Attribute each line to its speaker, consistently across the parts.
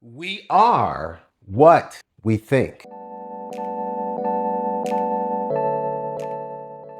Speaker 1: We are what we think.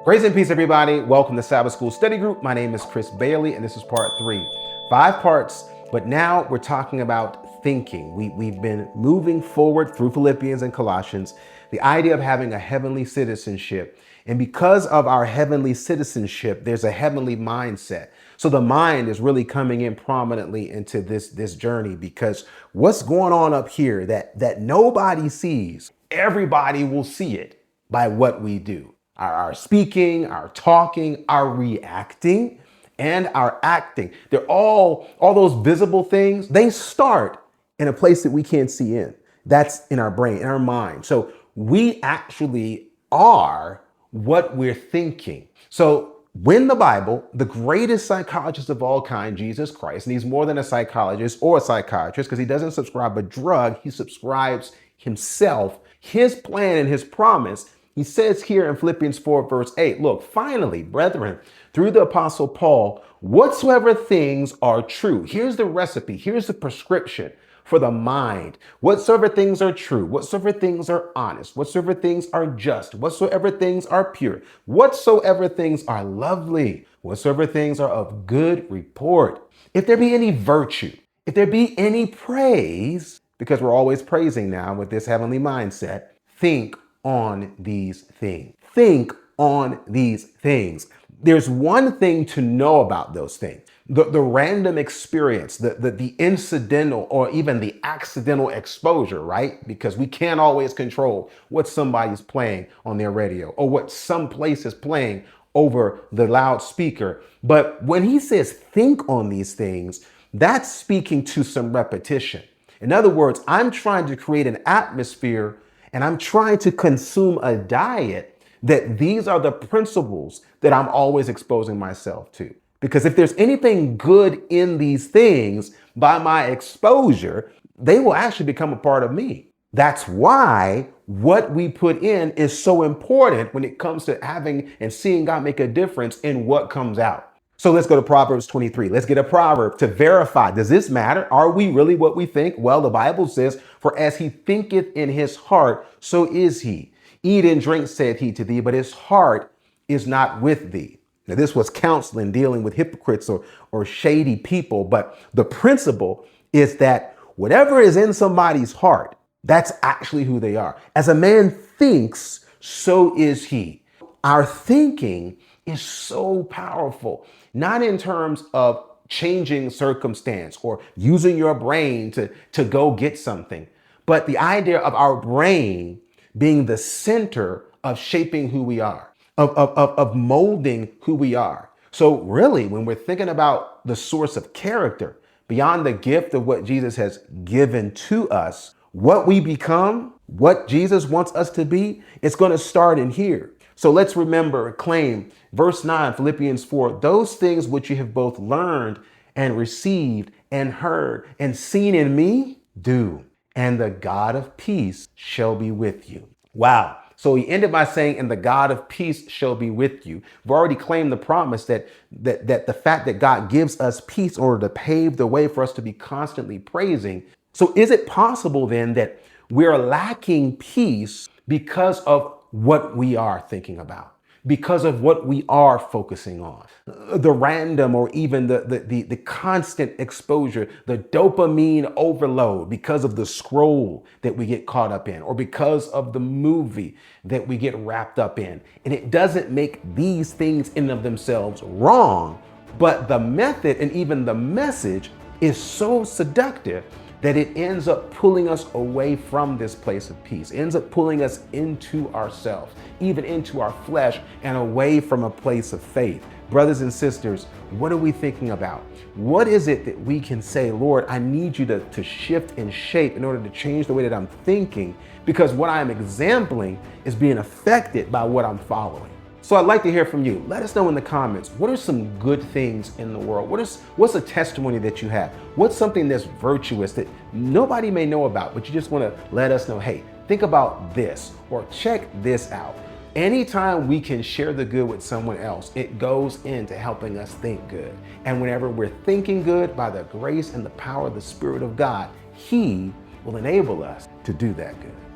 Speaker 1: Grace and peace, everybody. Welcome to Sabbath School Study Group. My name is Chris Bailey, and this is part 3. 5 parts, but now we're talking about thinking. We've been moving forward through Philippians and Colossians, the idea of having a heavenly citizenship. And because of our heavenly citizenship, there's a heavenly mindset. So the mind is really coming in prominently into this journey, because what's going on up here that nobody sees, everybody will see it by what we do. Our speaking, our talking, our reacting, and our acting. They're all those visible things, they start in a place that we can't see in. That's in our brain, in our mind. So we actually are what we're thinking. So when the Bible, the greatest psychologist of all kind, Jesus Christ, and he's more than a psychologist or a psychiatrist because he doesn't subscribe a drug, he subscribes himself, his plan and his promise. He says here in Philippians 4, verse 8, look, finally, brethren, through the apostle Paul, whatsoever things are true. Here's the recipe. Here's the prescription for the mind. Whatsoever things are true, whatsoever things are honest, whatsoever things are just, whatsoever things are pure, whatsoever things are lovely, whatsoever things are of good report. If there be any virtue, if there be any praise, because we're always praising now with this heavenly mindset, think on these things. Think on these things. There's one thing to know about those things. The random experience, the incidental or even the accidental exposure, right? Because we can't always control what somebody's playing on their radio or what some place is playing over the loudspeaker. But when he says think on these things, that's speaking to some repetition. In other words, I'm trying to create an atmosphere and I'm trying to consume a diet that these are the principles that I'm always exposing myself to. Because if there's anything good in these things, by my exposure, they will actually become a part of me. That's why what we put in is so important when it comes to having and seeing God make a difference in what comes out. So let's go to Proverbs 23. Let's get a proverb to verify. Does this matter? Are we really what we think? Well, the Bible says, for as he thinketh in his heart, so is he. Eat and drink, saith he to thee, but his heart is not with thee. Now, this was counseling, dealing with hypocrites or shady people. But the principle is that whatever is in somebody's heart, that's actually who they are. As a man thinks, so is he. Our thinking is so powerful, not in terms of changing circumstance or using your brain to go get something, but the idea of our brain being the center of shaping who we are, of molding who we are. So really, when we're thinking about the source of character, beyond the gift of what Jesus has given to us, what we become, what Jesus wants us to be, it's going to start in here. So let's remember, claim verse 9, Philippians 4, those things which you have both learned and received and heard and seen in me, do, and the God of peace shall be with you. Wow. So he ended by saying, and the God of peace shall be with you. We've already claimed the promise that the fact that God gives us peace in order to pave the way for us to be constantly praising. So is it possible then that we're lacking peace because of what we are thinking about, because of what we are focusing on? The random or even the constant exposure, the dopamine overload because of the scroll that we get caught up in, or because of the movie that we get wrapped up in. And it doesn't make these things in and of themselves wrong, but the method and even the message is so seductive that it ends up pulling us away from this place of peace, ends up pulling us into ourselves, even into our flesh, and away from a place of faith. Brothers and sisters, what are we thinking about? What is it that we can say, Lord, I need you to shift and shape in order to change the way that I'm thinking, because what I'm exempling is being affected by what I'm following. So I'd like to hear from you. Let us know in the comments, what are some good things in the world? What's a testimony that you have? What's something that's virtuous that nobody may know about, but you just want to let us know, hey, think about this or check this out. Anytime we can share the good with someone else, it goes into helping us think good. And whenever we're thinking good by the grace and the power of the Spirit of God, He will enable us to do that good.